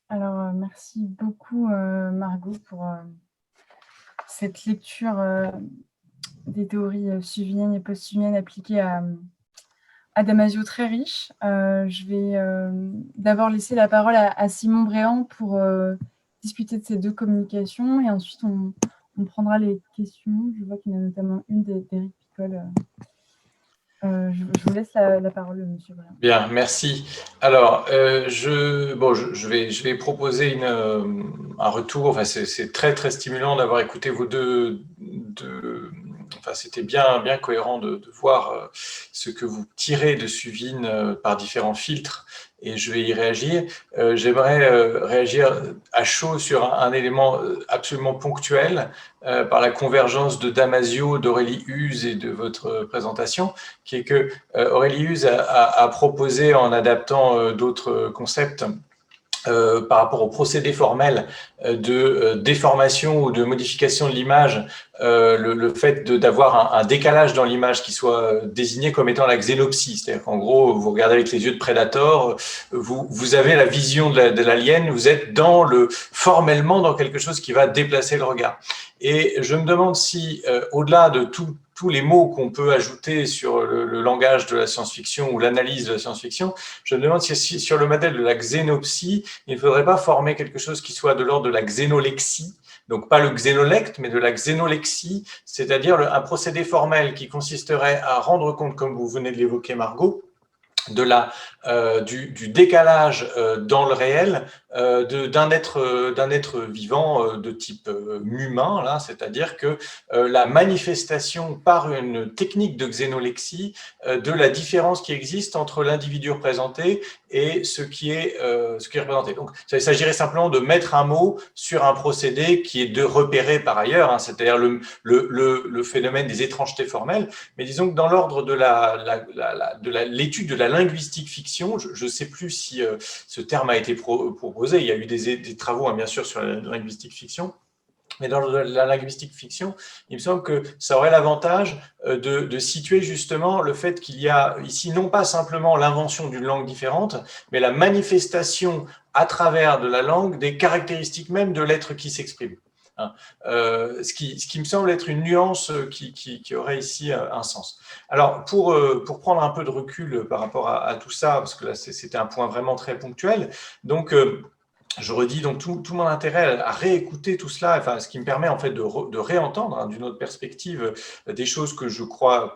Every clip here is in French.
Alors, merci beaucoup, Margot, pour cette lecture des théories suviennes et post-suviennes appliquées à Damasio très riche. Je vais d'abord laisser la parole à Simon Bréant pour discuter de ces deux communications et ensuite on prendra les questions. Je vois qu'il y en a notamment une d'Éric Picole. Je vous laisse la parole, monsieur Bréant. Bien, merci. Alors, je vais proposer un retour. Enfin, c'est très, très stimulant d'avoir écouté vos enfin, c'était bien cohérent de voir ce que vous tirez de Suvine par différents filtres, et je vais y réagir. J'aimerais réagir à chaud sur un élément absolument ponctuel par la convergence de Damasio, d'Aurélie Huse et de votre présentation, qui est que Aurélie Huse a proposé, en adaptant d'autres concepts, par rapport au procédé formel de déformation ou de modification de l'image, le fait d'avoir un décalage dans l'image qui soit désigné comme étant la xénopsie. C'est-à-dire qu'en gros, vous regardez avec les yeux de Predator, vous avez la vision de l'alien, vous êtes formellement dans quelque chose qui va déplacer le regard. Et je me demande si, au-delà de tous les mots qu'on peut ajouter sur le langage de la science-fiction ou l'analyse de la science-fiction, je me demande si sur le modèle de la xénopsie, il ne faudrait pas former quelque chose qui soit de l'ordre de la xénolexie, donc pas le xénolecte, mais de la xénolexie, c'est-à-dire un procédé formel qui consisterait à rendre compte, comme vous venez de l'évoquer, Margot, du décalage dans le réel d'un être vivant de type humain, là, c'est-à-dire que la manifestation par une technique de xénolexie de la différence qui existe entre l'individu représenté et ce qui est représenté. Donc, il s'agirait simplement de mettre un mot sur un procédé qui est de repérer par ailleurs, hein, c'est-à-dire le phénomène des étrangetés formelles, mais disons que dans l'ordre de l'étude de la linguistique fiction, je ne sais plus si ce terme a été proposé, il y a eu des travaux, hein, bien sûr, sur la linguistique fiction, mais dans la linguistique fiction, il me semble que ça aurait l'avantage de situer justement le fait qu'il y a ici non pas simplement l'invention d'une langue différente, mais la manifestation à travers de la langue des caractéristiques même de l'être qui s'exprime. Hein. Ce qui me semble être une nuance qui aurait ici un sens. Alors, pour prendre un peu de recul par rapport à tout ça, parce que là, c'était un point vraiment très ponctuel, donc je redis donc tout mon intérêt à réécouter tout cela, enfin, ce qui me permet en fait de réentendre, hein, d'une autre perspective des choses que je crois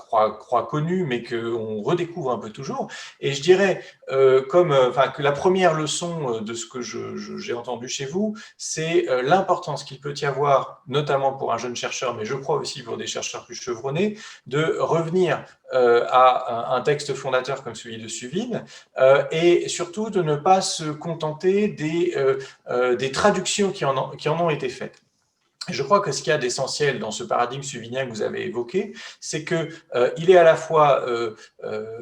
connues, mais qu'on redécouvre un peu toujours. Et je dirais que la première leçon de ce que j'ai entendu chez vous, c'est l'importance qu'il peut y avoir, notamment pour un jeune chercheur, mais je crois aussi pour des chercheurs plus chevronnés, de revenir à un texte fondateur comme celui de Suvine, et surtout de ne pas se contenter des traductions qui en ont été faites. Je crois que ce qu'il y a d'essentiel dans ce paradigme suvinien que vous avez évoqué, c'est qu'il est à la fois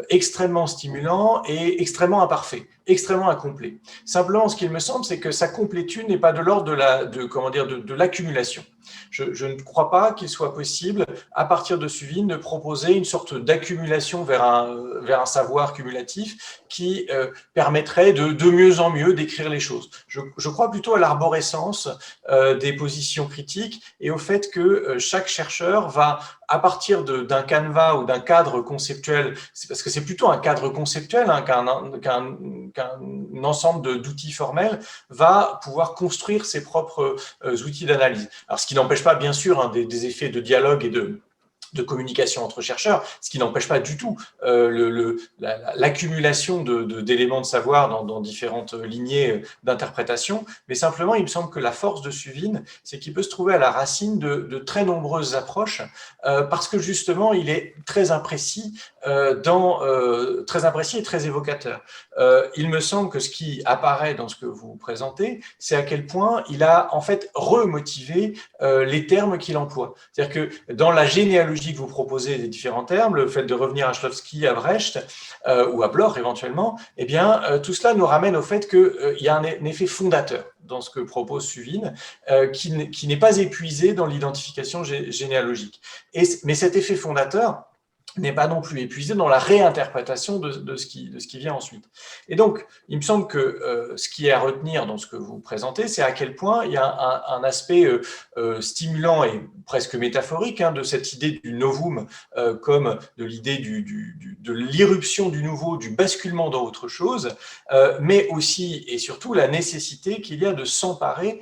extrêmement stimulant et extrêmement imparfait, extrêmement incomplet. Simplement, ce qu'il me semble, c'est que sa complétude n'est pas de l'ordre de l'accumulation. Je ne crois pas qu'il soit possible, à partir de Suvine, de proposer une sorte d'accumulation vers un savoir cumulatif qui permettrait de mieux en mieux d'écrire les choses. Je crois plutôt à l'arborescence des positions critiques et au fait que chaque chercheur va, à partir d'un canevas ou d'un cadre conceptuel, parce que c'est plutôt un cadre conceptuel, hein, qu'un ensemble d'outils formels, va pouvoir construire ses propres outils d'analyse. Alors, ce qui n'empêche pas, bien sûr, hein, des effets de dialogue et de communication entre chercheurs, ce qui n'empêche pas du tout l'accumulation d'éléments de savoir dans différentes lignées d'interprétation, mais simplement, il me semble que la force de Suvine, c'est qu'il peut se trouver à la racine de très nombreuses approches, parce que justement, il est très imprécis, très imprécis et très évocateur. Il me semble que ce qui apparaît dans ce que vous présentez, c'est à quel point il a en fait remotivé les termes qu'il emploie. C'est-à-dire que dans la généalogie que vous proposez des différents termes, le fait de revenir à Shklovsky, à Brecht ou à Bloch éventuellement, eh bien, tout cela nous ramène au fait qu'il y a un effet fondateur dans ce que propose Suvine, qui n'est pas épuisé dans l'identification généalogique. Mais cet effet fondateur, n'est pas non plus épuisé dans la réinterprétation de ce qui vient ensuite. Et donc, il me semble que ce qui est à retenir dans ce que vous présentez, c'est à quel point il y a un aspect stimulant et presque métaphorique de cette idée du novum comme de l'idée de l'irruption du nouveau, du basculement dans autre chose, mais aussi et surtout la nécessité qu'il y a de s'emparer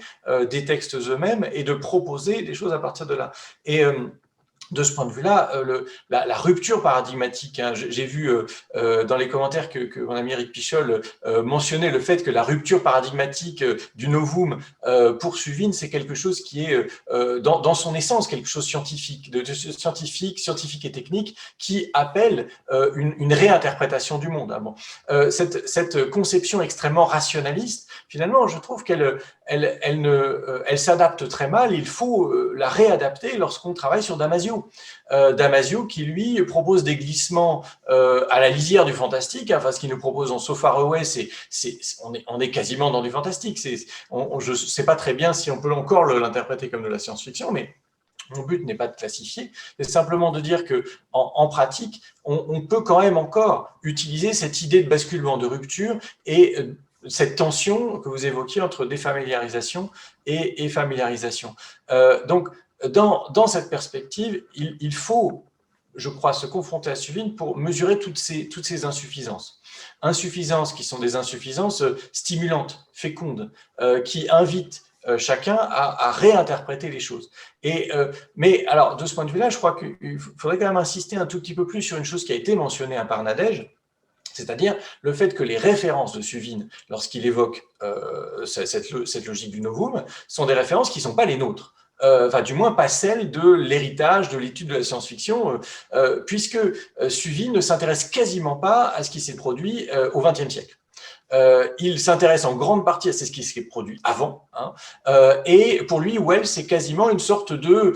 des textes eux-mêmes et de proposer des choses à partir de là. Et de ce point de vue-là, la rupture paradigmatique, j'ai vu dans les commentaires que mon ami Eric Pichol mentionnait le fait que la rupture paradigmatique du novum pour Suvine, c'est quelque chose qui est dans son essence quelque chose scientifique et technique, qui appelle une réinterprétation du monde. Bon. Cette conception extrêmement rationaliste, finalement, je trouve qu'elle s'adapte très mal. Il faut la réadapter lorsqu'on travaille sur Damasio. Damasio qui, lui, propose des glissements à la lisière du fantastique. Enfin, ce qu'il nous propose en So Far Away, on est quasiment dans du fantastique. Je ne sais pas très bien si on peut encore l'interpréter comme de la science-fiction, mais mon but n'est pas de classifier, c'est simplement de dire qu'en pratique, on peut quand même encore utiliser cette idée de basculement, de rupture et cette tension que vous évoquiez entre défamiliarisation et familiarisation. Donc, dans cette perspective, il faut, je crois, se confronter à Suvine pour mesurer toutes ces insuffisances. Insuffisances qui sont des insuffisances stimulantes, fécondes, qui invitent chacun à réinterpréter les choses. Mais alors, de ce point de vue-là, je crois qu'il faudrait quand même insister un tout petit peu plus sur une chose qui a été mentionnée par Nadège, c'est-à-dire le fait que les références de Suvine, lorsqu'il évoque cette logique du novum, sont des références qui ne sont pas les nôtres. Enfin, du moins pas celle de l'héritage de l'étude de la science-fiction, puisque Suvine ne s'intéresse quasiment pas à ce qui s'est produit au XXe siècle. Il s'intéresse en grande partie à ce qui s'est produit avant, et pour lui, Wells, c'est quasiment une sorte de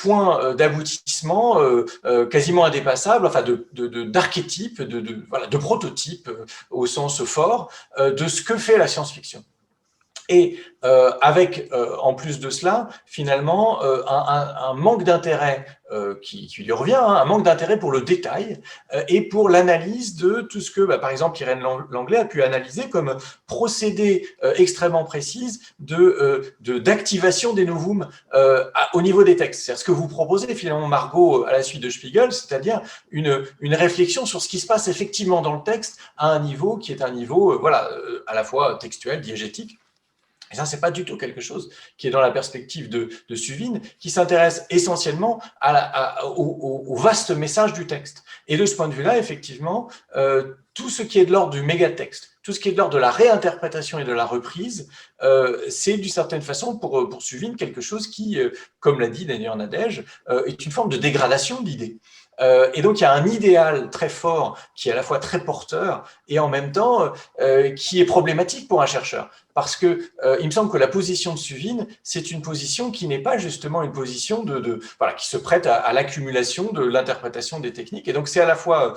point d'aboutissement quasiment indépassable, enfin d'archétype, de prototype au sens fort de ce que fait la science-fiction. Et avec, en plus de cela, finalement, un manque d'intérêt qui lui revient, un manque d'intérêt pour le détail et pour l'analyse de tout ce que, par exemple, Irène Langlais a pu analyser comme procédé extrêmement précis d'activation des novums au niveau des textes. C'est-à-dire ce que vous proposez, finalement, Margot, à la suite de Spiegel, c'est-à-dire une réflexion sur ce qui se passe effectivement dans le texte à un niveau qui est un niveau à la fois textuel, diégétique. Et ça, ce n'est pas du tout quelque chose qui est dans la perspective de Suvine, qui s'intéresse essentiellement au vaste message du texte. Et de ce point de vue-là, effectivement, tout ce qui est de l'ordre du mégatexte, tout ce qui est de l'ordre de la réinterprétation et de la reprise, c'est d'une certaine façon pour Suvine quelque chose qui, comme l'a dit d'ailleurs Nadège, est une forme de dégradation de l'idée. Et donc, il y a un idéal très fort qui est à la fois très porteur et en même temps qui est problématique pour un chercheur. Parce que il me semble que la position de Suvine, c'est une position qui n'est pas justement une position qui se prête à l'accumulation de l'interprétation des techniques. Et donc, c'est à la fois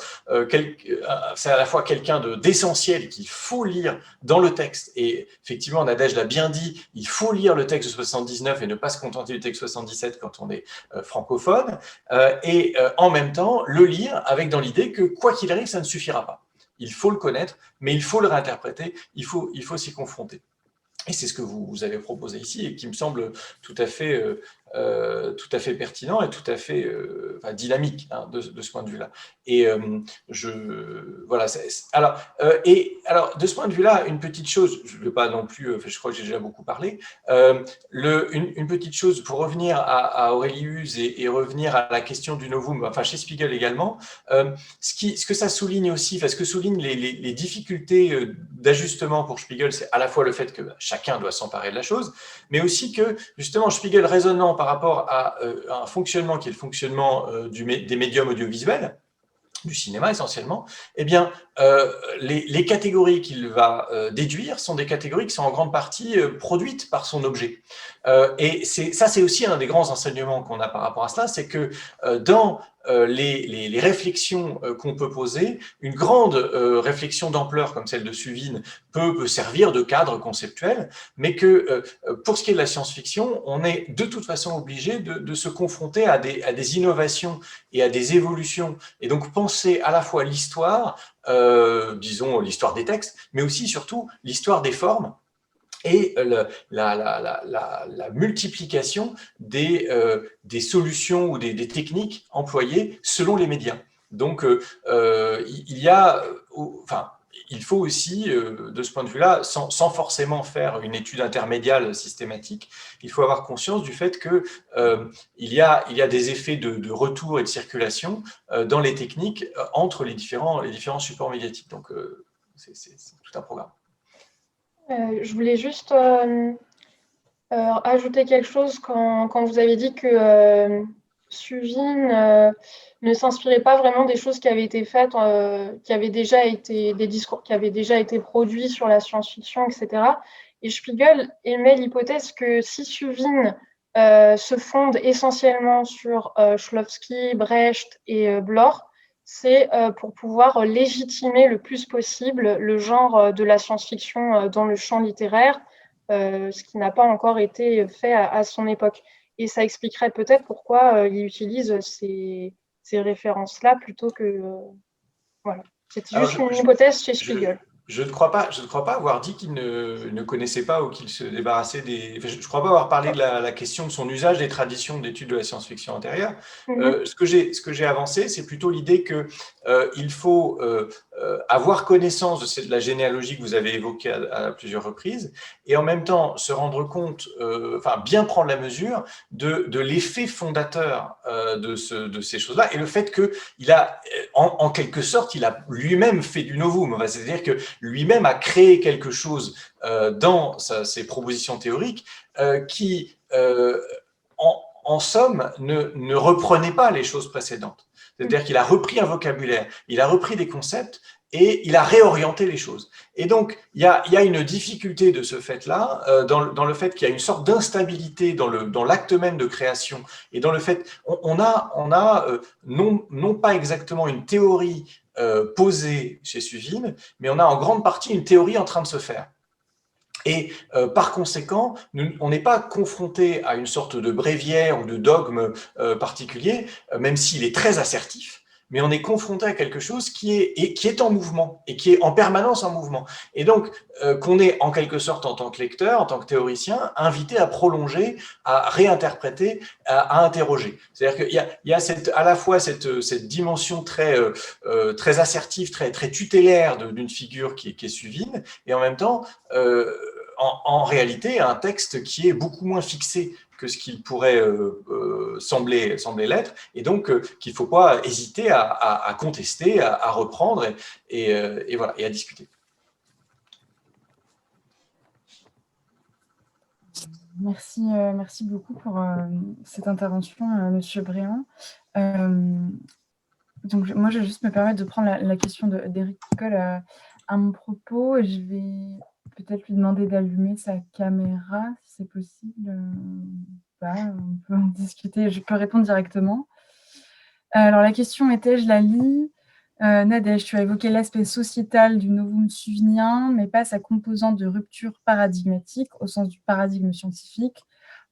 quelqu'un d'essentiel qu'il faut lire dans le texte. Et effectivement, Nadège l'a bien dit, il faut lire le texte de 79 et ne pas se contenter du texte 77 quand on est francophone. Et en même temps, le lire avec dans l'idée que quoi qu'il arrive, ça ne suffira pas. Il faut le connaître, mais il faut le réinterpréter, il faut s'y confronter. Et c'est ce que vous avez proposé ici et qui me semble tout à fait pertinent et tout à fait dynamique de ce point de vue-là. Et alors, de ce point de vue-là, une petite chose, je ne veux pas non plus, je crois que j'ai déjà beaucoup parlé, une petite chose pour revenir à Aurelius et revenir à la question du novum, enfin chez Spiegel également, ce que ça souligne aussi, ce que souligne les difficultés d'ajustement pour Spiegel, c'est à la fois le fait que chacun doit s'emparer de la chose, mais aussi que justement Spiegel raisonnant par rapport à un fonctionnement qui est le fonctionnement des médiums audiovisuels, du cinéma essentiellement, eh bien, les catégories qu'il va déduire sont des catégories qui sont en grande partie produites par son objet. Et ça, c'est aussi un des grands enseignements qu'on a par rapport à cela, c'est que dans les réflexions qu'on peut poser. Une grande réflexion d'ampleur comme celle de Suvine peut servir de cadre conceptuel, mais que pour ce qui est de la science-fiction, on est de toute façon obligé de se confronter à des innovations et à des évolutions. Et donc penser à la fois l'histoire, disons l'histoire des textes, mais aussi surtout l'histoire des formes, et la multiplication des solutions ou des techniques employées selon les médias. Donc, il faut aussi, de ce point de vue-là, sans forcément faire une étude intermédiaire systématique, il faut avoir conscience du fait qu'il y a des effets de retour et de circulation dans les techniques entre les différents supports médiatiques. Donc, c'est tout un programme. Je voulais juste ajouter quelque chose quand vous avez dit que Suvine ne s'inspirait pas vraiment des choses qui avaient été faites, qui avaient déjà été des discours qui avaient déjà été produits sur la science-fiction, etc. Et Spiegel émet l'hypothèse que si Suvine se fonde essentiellement sur Shklovsky, Brecht et Bloch, c'est pour pouvoir légitimer le plus possible le genre de la science-fiction dans le champ littéraire, ce qui n'a pas encore été fait à son époque. Et ça expliquerait peut-être pourquoi il utilise ces références-là plutôt que... voilà. C'est juste une hypothèse chez Spiegel. Je ne crois pas avoir dit qu'il ne connaissait pas ou qu'il se débarrassait des... Enfin, je ne crois pas avoir parlé de la question de son usage des traditions d'études de la science-fiction antérieure. Ce que j'ai avancé, c'est plutôt l'idée qu'il faut avoir connaissance de la généalogie que vous avez évoquée à plusieurs reprises et en même temps se rendre compte, bien prendre la mesure de l'effet fondateur de ces choses-là et le fait qu'il a, en quelque sorte, il a lui-même fait du novum. C'est-à-dire que lui-même a créé quelque chose dans ses propositions théoriques qui, en somme, ne reprenait pas les choses précédentes. C'est-à-dire qu'il a repris un vocabulaire, il a repris des concepts et il a réorienté les choses. Et donc, il y a une difficulté de ce fait-là, dans le fait qu'il y a une sorte d'instabilité dans l'acte même de création et dans le fait on a non pas exactement une théorie posée chez Suvine, mais on a en grande partie une théorie en train de se faire. Et par conséquent, on n'est pas confronté à une sorte de bréviaire ou de dogme particulier, même s'il est très assertif, mais on est confronté à quelque chose qui est en mouvement et qui est en permanence en mouvement. Et donc, qu'on est en quelque sorte, en tant que lecteur, en tant que théoricien, invité à prolonger, à réinterpréter, à interroger. C'est-à-dire qu'il y a à la fois cette dimension très assertive, très tutélaire d'une figure qui est Suvine, et en même temps, en réalité, un texte qui est beaucoup moins fixé que ce qu'il pourrait sembler l'être, et donc qu'il ne faut pas hésiter à contester, à reprendre, et voilà, et à discuter. Merci beaucoup pour cette intervention, Monsieur Bréant. Donc, moi, je vais juste me permettre de prendre la question d'Éric Picol à mon propos, et je vais peut-être lui demander d'allumer sa caméra, si c'est possible. On peut en discuter, je peux répondre directement. Alors, la question était, je la lis, Nadège, tu as évoqué l'aspect sociétal du novum suvinien, mais pas sa composante de rupture paradigmatique au sens du paradigme scientifique.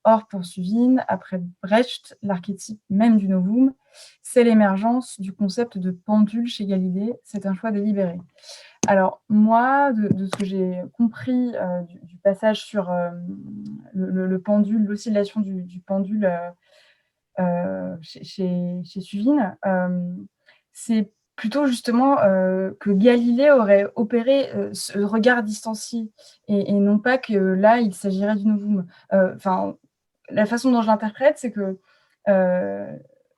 Or, pour Suvine, après Brecht, l'archétype même du novum, c'est l'émergence du concept de pendule chez Galilée. C'est un choix délibéré. Alors, moi, de ce que j'ai compris du passage sur le pendule, l'oscillation du pendule chez Suvine, c'est plutôt justement que Galilée aurait opéré ce regard distancié et non pas que là, il s'agirait du novum. La façon dont je l'interprète, c'est que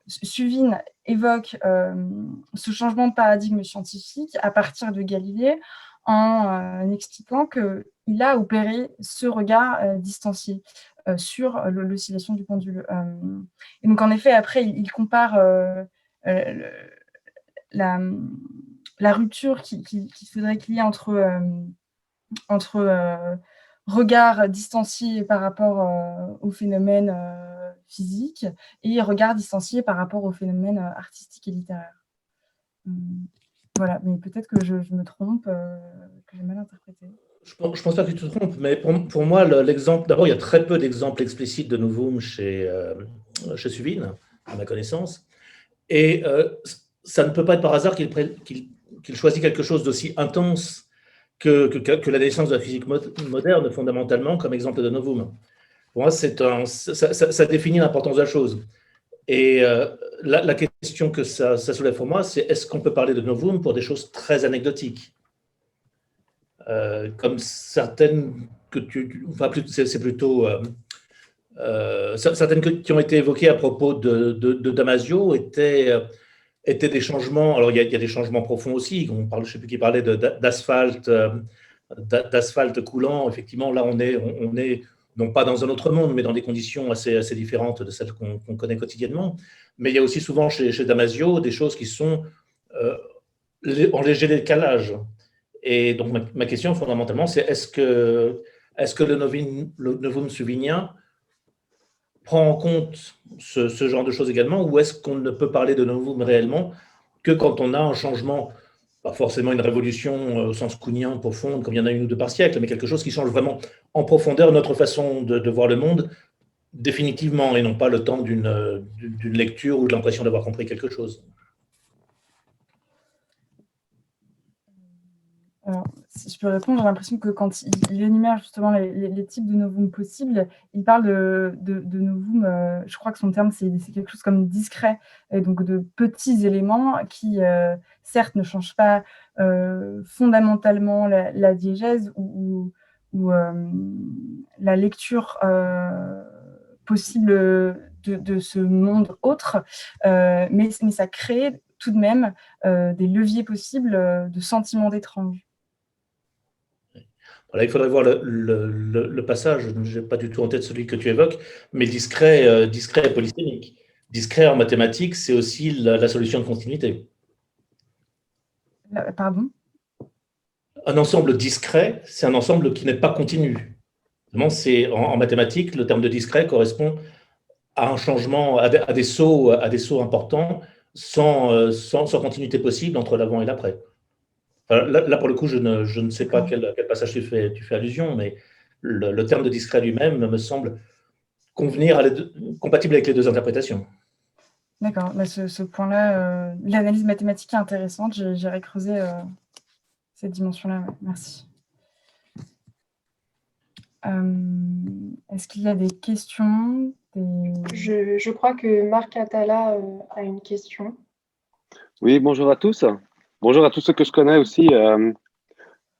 Suvine évoque ce changement de paradigme scientifique à partir de Galilée en expliquant qu'il a opéré ce regard distancié sur l'oscillation du pendule. Et donc, en effet, après, il compare la rupture qu'il faudrait qu'il y ait entre regard distancié par rapport au phénomène physique et regard distancié par rapport aux phénomènes artistiques et littéraires. Voilà, mais peut-être que je me trompe, que j'ai mal interprété. Je pense pas que tu te trompes, mais pour moi, l'exemple, d'abord, il y a très peu d'exemples explicites de Novum chez Suvin, à ma connaissance. Et ça ne peut pas être par hasard qu'il choisit quelque chose d'aussi intense que la naissance de la physique moderne, fondamentalement, comme exemple de Novum. Pour moi, ça définit l'importance de la chose. Et la question que ça soulève pour moi, c'est est-ce qu'on peut parler de Novum pour des choses très anecdotiques, comme certaines que c'est plutôt certaines qui ont été évoquées à propos de Damasio étaient des changements. Alors il y a des changements profonds aussi. On parle, je ne sais plus qui parlait d'asphalte coulant. Effectivement, là on est non pas dans un autre monde, mais dans des conditions assez différentes de celles qu'on connaît quotidiennement. Mais il y a aussi souvent chez Damasio des choses qui sont en léger décalage. Et donc ma question fondamentalement, c'est est-ce que le Novum suvinien prend en compte ce genre de choses également, ou est-ce qu'on ne peut parler de Novum réellement que quand on a un changement, pas forcément une révolution au sens kuhnien profonde, comme il y en a une ou deux par siècle, mais quelque chose qui change vraiment en profondeur notre façon de voir le monde définitivement, et non pas le temps d'une lecture ou de l'impression d'avoir compris quelque chose. Alors, si je peux répondre, j'ai l'impression que quand il énumère justement les types de novum possibles, il parle de novum, je crois que son terme, c'est quelque chose comme discret, et donc de petits éléments qui, certes, ne changent pas fondamentalement la diégèse ou la lecture possible de ce monde autre, mais ça crée tout de même des leviers possibles de sentiments d'étrange. Voilà, il faudrait voir le passage, je n'ai pas du tout en tête celui que tu évoques, mais discret et polysémique. Discret en mathématiques, c'est aussi la solution de continuité. Pardon ? Un ensemble discret, c'est un ensemble qui n'est pas continu. En mathématiques, le terme de discret correspond à un changement, à des sauts importants, sans continuité possible entre l'avant et l'après. Là, pour le coup, je ne sais pas quel passage tu fais allusion, mais le terme de discret lui-même me semble convenir compatible avec les deux interprétations. D'accord, bah ce point-là, l'analyse mathématique est intéressante, j'irai creuser cette dimension-là, ouais. Merci. Est-ce qu'il y a des questions Je crois que Marc Atala a une question. Oui, bonjour à tous. Bonjour à tous ceux que je connais aussi.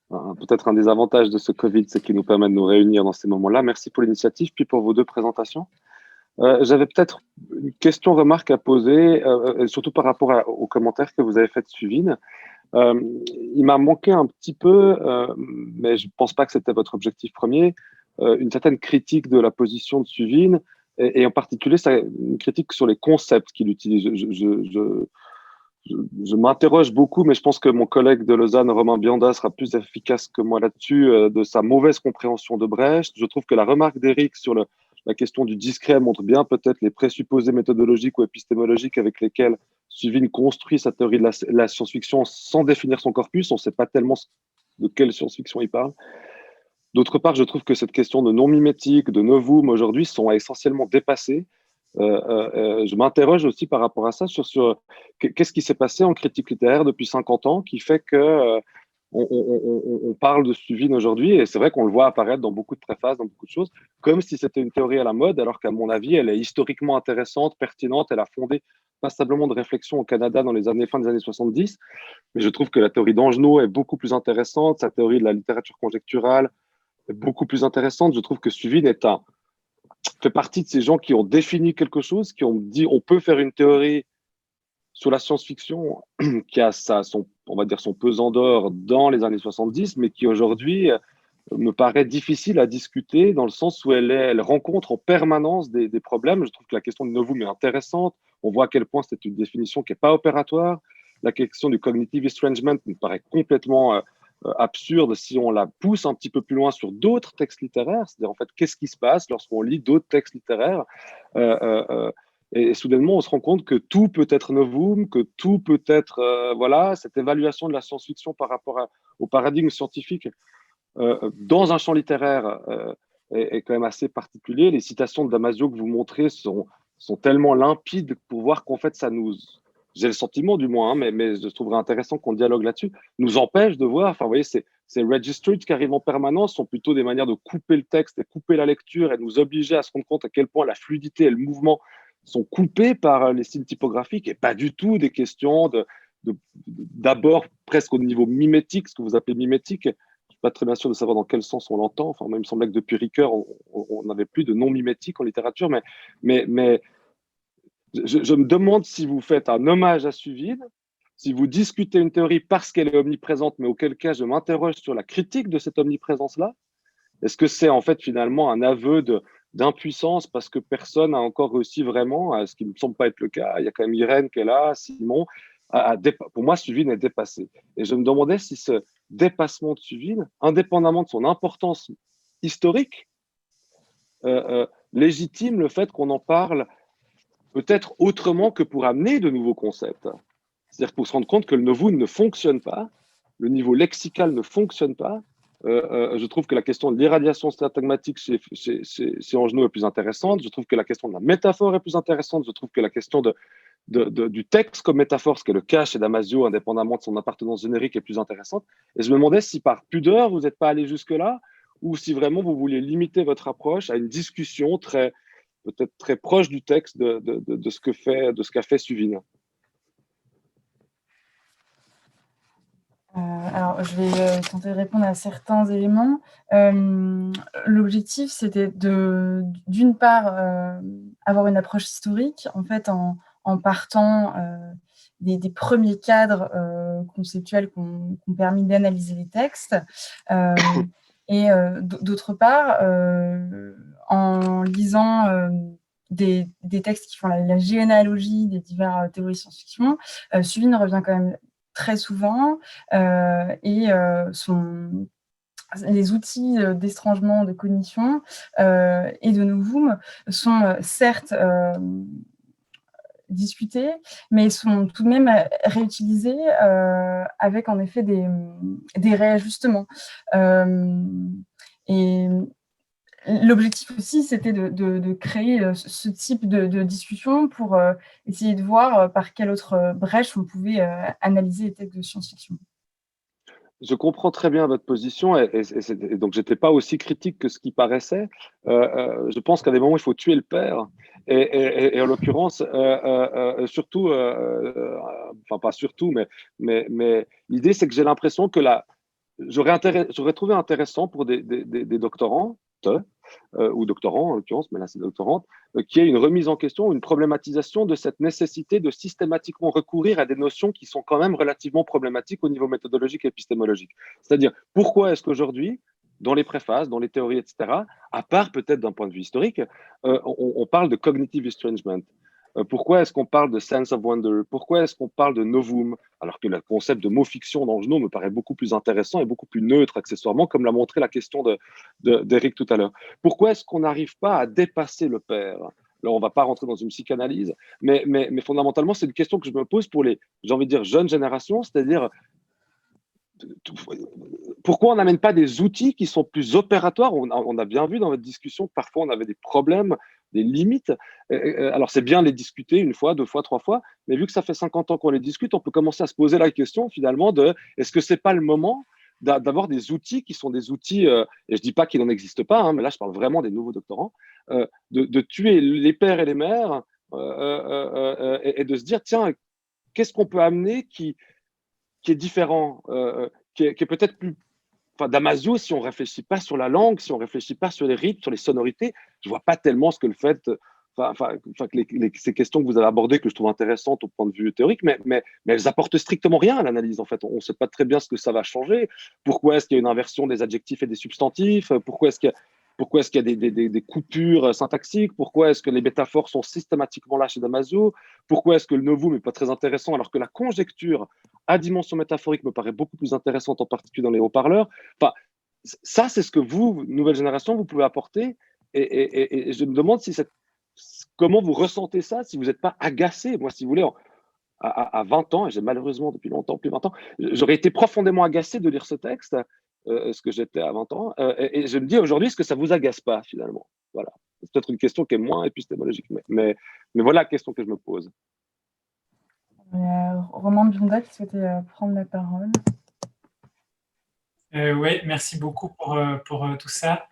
Peut-être un des avantages de ce Covid, c'est qu'il nous permet de nous réunir dans ces moments-là. Merci pour l'initiative, puis pour vos deux présentations. J'avais peut-être une question, remarque à poser, surtout par rapport aux commentaires que vous avez fait de Suvin. Il m'a manqué un petit peu, mais je ne pense pas que c'était votre objectif premier, une certaine critique de la position de Suvin, et en particulier une critique sur les concepts qu'il utilise. Je m'interroge beaucoup, mais je pense que mon collègue de Lausanne, Romain Bianda, sera plus efficace que moi là-dessus, de sa mauvaise compréhension de Brecht. Je trouve que la remarque d'Éric sur la question du discret montre bien peut-être les présupposés méthodologiques ou épistémologiques avec lesquels Suvin construit sa théorie de la science-fiction sans définir son corpus. On ne sait pas tellement de quelle science-fiction il parle. D'autre part, je trouve que cette question de non-mimétique, de novum aujourd'hui sont essentiellement dépassées. Je m'interroge aussi par rapport à ça sur qu'est-ce qui s'est passé en critique littéraire depuis 50 ans qui fait que on parle de Suvin aujourd'hui, et c'est vrai qu'on le voit apparaître dans beaucoup de préfaces, dans beaucoup de choses, comme si c'était une théorie à la mode, alors qu'à mon avis, elle est historiquement intéressante, pertinente, elle a fondé passablement de réflexion au Canada dans les fin des années 70, mais je trouve que la théorie d'Angenot est beaucoup plus intéressante, sa théorie de la littérature conjecturale est beaucoup plus intéressante. Je trouve que Suvin fait partie de ces gens qui ont défini quelque chose, qui ont dit on peut faire une théorie sur la science-fiction qui a on va dire son pesant d'or dans les années 70, mais qui aujourd'hui me paraît difficile à discuter dans le sens où elle rencontre en permanence des problèmes. Je trouve que la question du novum est intéressante. On voit à quel point c'est une définition qui n'est pas opératoire. La question du cognitive estrangement me paraît complètement absurde si on la pousse un petit peu plus loin sur d'autres textes littéraires, c'est-à-dire en fait qu'est-ce qui se passe lorsqu'on lit d'autres textes littéraires, et soudainement on se rend compte que tout peut être novum, que tout peut être voilà, cette évaluation de la science-fiction par rapport au paradigme scientifique dans un champ littéraire est quand même assez particulier. Les citations de Damasio que vous montrez sont tellement limpides pour voir qu'en fait ça nous, j'ai le sentiment du moins, hein, mais je trouverais intéressant qu'on dialogue là-dessus, nous empêche de voir, enfin vous voyez, ces registries qui arrivent en permanence sont plutôt des manières de couper le texte et couper la lecture et nous obliger à se rendre compte à quel point la fluidité et le mouvement sont coupés par les styles typographiques et pas du tout des questions d'abord presque au niveau mimétique, ce que vous appelez mimétique. Je ne suis pas très bien sûr de savoir dans quel sens on l'entend. Enfin, moi, il me semblait que depuis Ricoeur, on n'avait plus de non mimétique en littérature, mais je me demande si vous faites un hommage à Suvine, si vous discutez une théorie parce qu'elle est omniprésente, mais auquel cas je m'interroge sur la critique de cette omniprésence-là. Est-ce que c'est en fait finalement un aveu d'impuissance parce que personne n'a encore réussi vraiment, ce qui ne me semble pas être le cas. Il y a quand même Irène qui est là, Simon. Pour moi, Suvine est dépassé. Et je me demandais si ce dépassement de Suvine, indépendamment de son importance historique, légitime le fait qu'on en parle peut-être autrement que pour amener de nouveaux concepts. C'est-à-dire pour se rendre compte que le novum ne fonctionne pas, le niveau lexical ne fonctionne pas. Je trouve que la question de l'irradiation syntagmatique chez Angenot est plus intéressante. Je trouve que la question de la métaphore est plus intéressante. Je trouve que la question du texte comme métaphore, ce qui est le cas chez Damasio, indépendamment de son appartenance générique, est plus intéressante. Et je me demandais si par pudeur, vous n'êtes pas allé jusque-là, ou si vraiment vous vouliez limiter votre approche à une discussion peut-être très proche du texte de ce qu'a fait Suvine. Alors, je vais tenter de répondre à certains éléments. L'objectif, c'était d'une part, avoir une approche historique, en fait, en partant des premiers cadres conceptuels qui ont permis d'analyser les textes. Et d'autre part, en lisant des textes qui font la généalogie des diverses théories science-fiction, Suvine revient quand même très souvent, et les outils d'éstrangement, de cognition et de novum sont certes discutés, mais sont tout de même réutilisés avec en effet des réajustements. Et l'objectif aussi, c'était de créer ce type de discussion pour essayer de voir par quelle autre brèche on pouvait analyser les textes de science-fiction. Je comprends très bien votre position et donc j'étais pas aussi critique que ce qui paraissait. Je pense qu'à des moments il faut tuer le père et en l'occurrence surtout, enfin pas surtout, mais l'idée c'est que j'ai l'impression que j'aurais trouvé intéressant pour des doctorants ou doctorants en l'occurrence, mais là c'est doctorante, qui est une remise en question, une problématisation de cette nécessité de systématiquement recourir à des notions qui sont quand même relativement problématiques au niveau méthodologique et épistémologique. C'est-à-dire, pourquoi est-ce qu'aujourd'hui, dans les préfaces, dans les théories, etc., à part peut-être d'un point de vue historique, on parle de cognitive estrangement. Pourquoi est-ce qu'on parle de sense of wonder? Pourquoi est-ce qu'on parle de novum? Alors que le concept de mot-fiction d'Angenot me paraît beaucoup plus intéressant et beaucoup plus neutre accessoirement, comme l'a montré la question d'Éric tout à l'heure. Pourquoi est-ce qu'on n'arrive pas à dépasser le père? Là, on ne va pas rentrer dans une psychanalyse, mais fondamentalement, c'est une question que je me pose pour les, j'ai envie de dire, jeunes générations, c'est-à-dire pourquoi on n'amène pas des outils qui sont plus opératoires? On a bien vu dans votre discussion que parfois on avait des problèmes, des limites. Alors c'est bien de les discuter une fois, deux fois, trois fois, mais vu que ça fait 50 ans qu'on les discute, on peut commencer à se poser la question finalement de est-ce que c'est pas le moment d'avoir des outils qui sont des outils, et je dis pas qu'il n'en existe pas, hein, mais là je parle vraiment des nouveaux doctorants, de tuer les pères et les mères et de se dire tiens, qu'est-ce qu'on peut amener qui est différent, qui est peut-être plus. Enfin, Damasio, si on ne réfléchit pas sur la langue, si on ne réfléchit pas sur les rythmes, sur les sonorités, je ne vois pas tellement ce que le fait. Ces questions que vous avez abordées, que je trouve intéressantes au point de vue théorique, mais elles apportent strictement rien à l'analyse. En fait, on ne sait pas très bien ce que ça va changer. Pourquoi est-ce qu'il y a une inversion des adjectifs et des substantifs? Pourquoi est-ce qu'il y a. Pourquoi est-ce qu'il y a des coupures syntaxiques? Pourquoi est-ce que les métaphores sont systématiquement là chez Damasio? Pourquoi est-ce que le novum n'est pas très intéressant alors que la conjecture à dimension métaphorique me paraît beaucoup plus intéressante, en particulier dans les haut-parleurs? Enfin, ça, c'est ce que vous, nouvelle génération, vous pouvez apporter. Et je me demande comment vous ressentez ça, si vous n'êtes pas agacé. Moi, si vous voulez, à 20 ans, et j'ai malheureusement depuis longtemps plus 20 ans, j'aurais été profondément agacé de lire ce texte, ce que j'étais à 20 ans. Et je me dis aujourd'hui, est-ce que ça vous agace pas finalement? Voilà. C'est peut-être une question qui est moins épistémologique, mais voilà la question que je me pose. Romain Bionda qui souhaitait prendre la parole. Oui, merci beaucoup pour tout ça.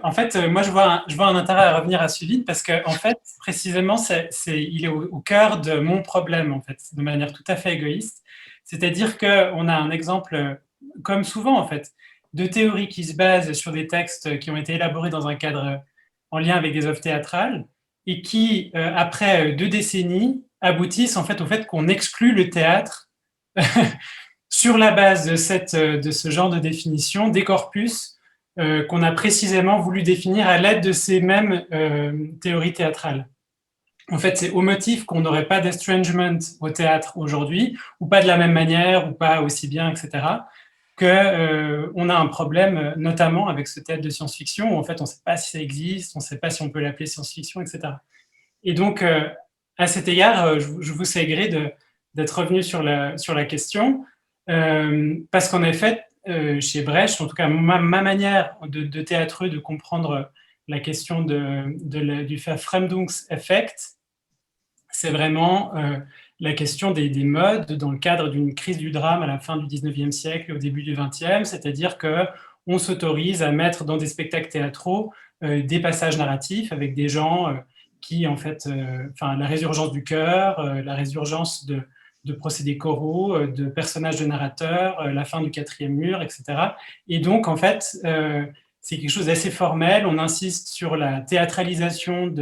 En fait, moi, je vois un intérêt à revenir à Suvine parce que, en fait, précisément, il est au cœur de mon problème, en fait, de manière tout à fait égoïste. C'est-à-dire qu'on a un exemple, comme souvent, en fait, de théorie qui se base sur des textes qui ont été élaborés dans un cadre en lien avec des œuvres théâtrales et qui, après 2 décennies, aboutissent en fait au fait qu'on exclut le théâtre sur la base de ce genre de définition des corpus qu'on a précisément voulu définir à l'aide de ces mêmes théories théâtrales. En fait, c'est au motif qu'on n'aurait pas d'estrangement au théâtre aujourd'hui, ou pas de la même manière, ou pas aussi bien, etc., qu'on a un problème, notamment avec ce théâtre de science-fiction, où en fait, on ne sait pas si ça existe, on ne sait pas si on peut l'appeler science-fiction, etc. Et donc, à cet égard, je vous sais gré d'être revenu sur la question, parce qu'en effet, chez Brecht, en tout cas ma manière de théâtreux de comprendre la question du Fremdungseffekt, c'est vraiment la question des modes dans le cadre d'une crise du drame à la fin du 19e siècle et au début du 20e, c'est-à-dire qu'on s'autorise à mettre dans des spectacles théâtraux des passages narratifs avec des gens qui, en fait, la résurgence du chœur, la résurgence de procédés choraux, de personnages de narrateurs, la fin du 4e mur, etc. Et donc, en fait, c'est quelque chose d'assez formel. On insiste sur la théâtralisation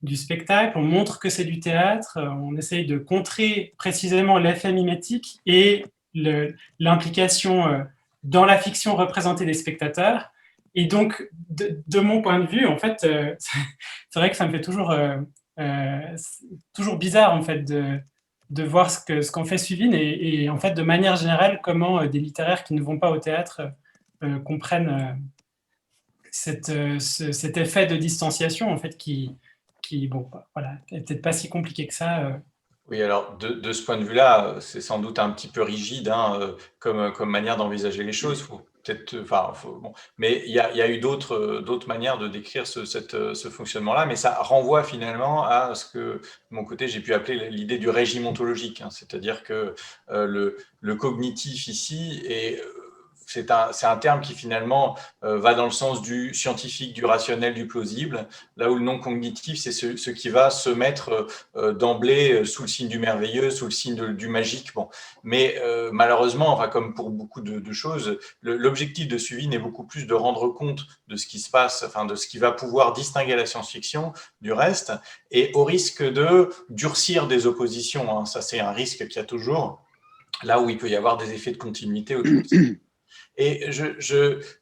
du spectacle, on montre que c'est du théâtre, on essaye de contrer précisément l'effet mimétique et l'implication dans la fiction représentée des spectateurs. Et donc, de mon point de vue, en fait, c'est vrai que ça me fait toujours bizarre, en fait, de voir ce qu'en fait Suvine et en fait, de manière générale, comment des littéraires qui ne vont pas au théâtre comprennent cet effet de distanciation, en fait, qui bon, voilà, est peut-être pas si compliqué que ça. Oui, alors de ce point de vue-là, c'est sans doute un petit peu rigide comme manière d'envisager les choses. Faut peut-être, bon. Mais il y a eu d'autres manières de décrire ce fonctionnement-là, mais ça renvoie finalement à ce que, de mon côté, j'ai pu appeler l'idée du régime ontologique, hein. C'est-à-dire que le cognitif ici est c'est un terme qui finalement va dans le sens du scientifique, du rationnel, du plausible, là où le non cognitif, c'est ce qui va se mettre d'emblée sous le signe du merveilleux, sous le signe du magique. Bon. Mais malheureusement, comme pour beaucoup de choses, l'objectif de Suvine est beaucoup plus de rendre compte de ce qui se passe, de ce qui va pouvoir distinguer la science-fiction du reste, et au risque de durcir des oppositions. Hein. Ça, c'est un risque qu'il y a toujours, là où il peut y avoir des effets de continuité autour de ça. Et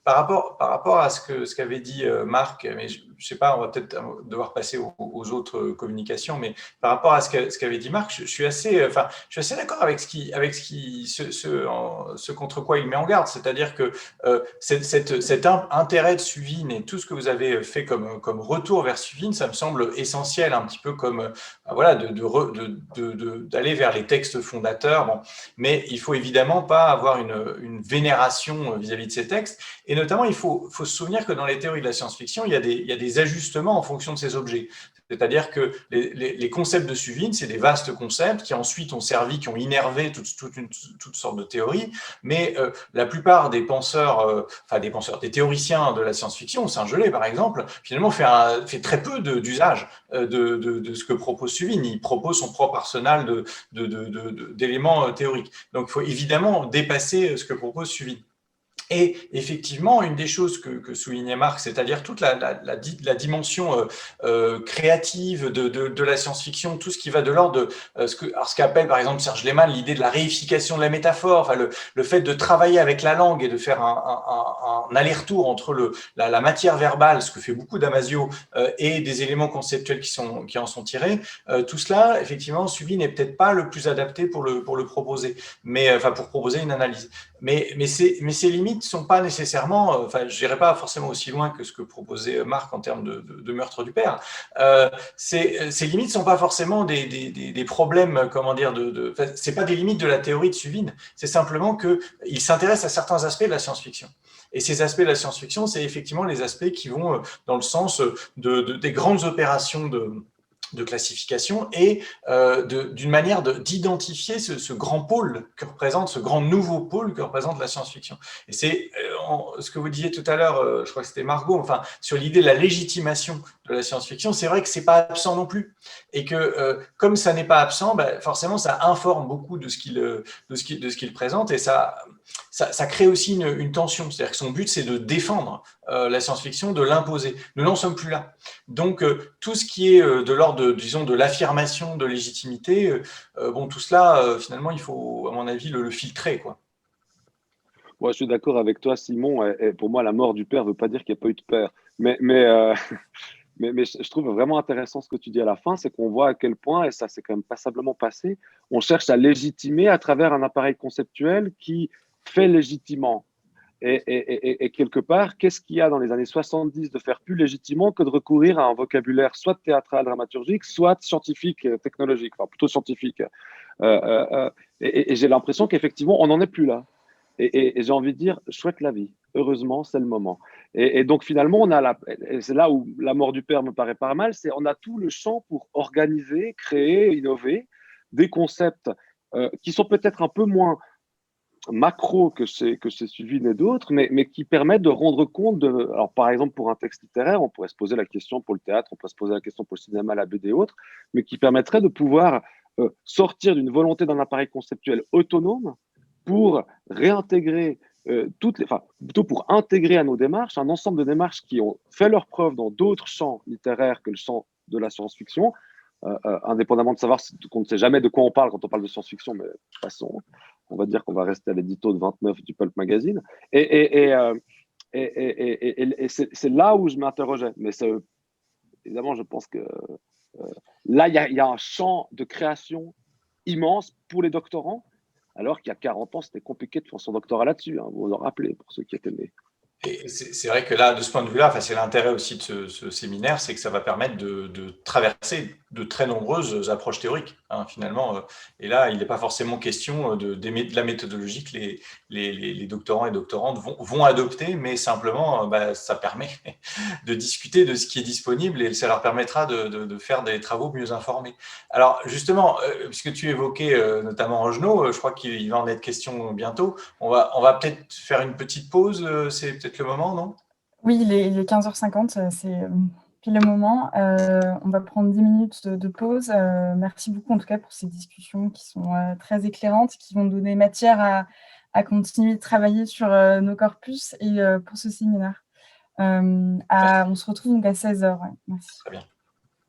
par rapport à ce qu'avait dit Marc, mais je ne sais pas, on va peut-être devoir passer aux autres communications, mais par rapport à ce qu'avait dit Marc, je suis assez d'accord avec ce contre quoi il met en garde, c'est-à-dire que cet intérêt de Suvine et tout ce que vous avez fait comme retour vers Suvine, ça me semble essentiel, un petit peu comme d'aller vers les textes fondateurs. Bon. Mais il faut évidemment pas avoir une vénération vis-à-vis de ces textes. Et notamment, il faut se souvenir que dans les théories de la science-fiction, il y a des ajustements en fonction de ces objets. C'est-à-dire que les concepts de Suvine, c'est des vastes concepts qui ensuite ont servi, qui ont innervé toutes sortes de théories, mais la plupart des penseurs, des théoriciens de la science-fiction, Saint-Gelais par exemple, finalement fait très peu d'usage de ce que propose Suvine. Il propose son propre arsenal d'éléments théoriques. Donc il faut évidemment dépasser ce que propose Suvine. Et effectivement, une des choses que soulignait Marc, c'est-à-dire toute la dimension créative de la science-fiction, tout ce qui va de l'ordre de ce qu'appelle par exemple Serge Lehmann l'idée de la réification de la métaphore, enfin le fait de travailler avec la langue et de faire un aller-retour entre la matière verbale, ce que fait beaucoup Damasio, et des éléments conceptuels qui en sont tirés. Tout cela, effectivement, Suvin n'est peut-être pas le plus adapté pour le proposer, mais enfin pour proposer une analyse. Mais ces limites ne sont pas nécessairement, enfin, je n'irai pas forcément aussi loin que ce que proposait Marc en termes de meurtre du père. Ces limites ne sont pas forcément des problèmes, comment dire, c'est pas des limites de la théorie de Suvin, c'est simplement qu'il s'intéresse à certains aspects de la science-fiction. Et ces aspects de la science-fiction, c'est effectivement les aspects qui vont dans le sens des grandes opérations de classification et d'une manière d'identifier ce grand pôle que représente, ce grand nouveau pôle que représente la science-fiction. Et c'est ce que vous disiez tout à l'heure, je crois que c'était Margot, enfin, sur l'idée de la légitimation de la science-fiction, c'est vrai que c'est pas absent non plus. Et que comme ça n'est pas absent, forcément, ça informe beaucoup de ce qu'il présente et ça crée aussi une tension. C'est-à-dire que son but, c'est de défendre la science-fiction, de l'imposer. Nous n'en sommes plus là. Donc, tout ce qui est de l'ordre, disons, de l'affirmation de légitimité, bon, tout cela, finalement, il faut, à mon avis, le filtrer, quoi. Moi, je suis d'accord avec toi, Simon. Et pour moi, la mort du père ne veut pas dire qu'il n'y a pas eu de père. Mais je trouve vraiment intéressant ce que tu dis à la fin, c'est qu'on voit à quel point, et ça s'est quand même passablement passé, on cherche à légitimer à travers un appareil conceptuel qui fait légitimant. Et quelque part, qu'est-ce qu'il y a dans les années 70 de faire plus légitimement que de recourir à un vocabulaire soit théâtral, dramaturgique, soit scientifique, technologique, enfin plutôt scientifique. Et j'ai l'impression qu'effectivement, on n'en est plus là. Et j'ai envie de dire, chouette la vie. Heureusement, c'est le moment. Et donc finalement, c'est là où la mort du père me paraît pas mal, c'est on a tout le champ pour organiser, créer, innover des concepts qui sont peut-être un peu moins macro que c'est Suvin et d'autres, mais qui permettent de rendre compte de. Alors, par exemple, pour un texte littéraire, on pourrait se poser la question pour le théâtre, on pourrait se poser la question pour le cinéma, la BD et autres, mais qui permettrait de pouvoir sortir d'une volonté d'un appareil conceptuel autonome pour réintégrer plutôt pour intégrer à nos démarches un ensemble de démarches qui ont fait leur preuve dans d'autres champs littéraires que le champ de la science-fiction, indépendamment de savoir qu'on ne sait jamais de quoi on parle quand on parle de science-fiction, mais de toute façon, on va dire qu'on va rester à l'édito de 29 du Pulp Magazine. Et c'est là où je m'interrogeais. Mais évidemment, je pense que là, il y a un champ de création immense pour les doctorants, alors qu'il y a 40 ans, c'était compliqué de faire son doctorat là-dessus. Hein, vous vous en rappelez, pour ceux qui étaient nés. Et c'est vrai que là, de ce point de vue-là, c'est l'intérêt aussi de ce séminaire, c'est que ça va permettre de traverser de très nombreuses approches théoriques, hein, finalement. Et là, il n'est pas forcément question de la méthodologie que les doctorants et doctorantes vont adopter, mais simplement, ça permet de discuter de ce qui est disponible et ça leur permettra de faire des travaux mieux informés. Alors, justement, puisque tu évoquais notamment Angenot, je crois qu'il va en être question bientôt. On va peut-être faire une petite pause, c'est peut-être le moment, non? Oui, il est 15h50, c'est pile le moment. On va prendre 10 minutes de pause. Merci beaucoup en tout cas pour ces discussions qui sont très éclairantes, qui vont donner matière à continuer de travailler sur nos corpus et pour ce séminaire. On se retrouve donc à 16h. Ouais. Merci. Très bien.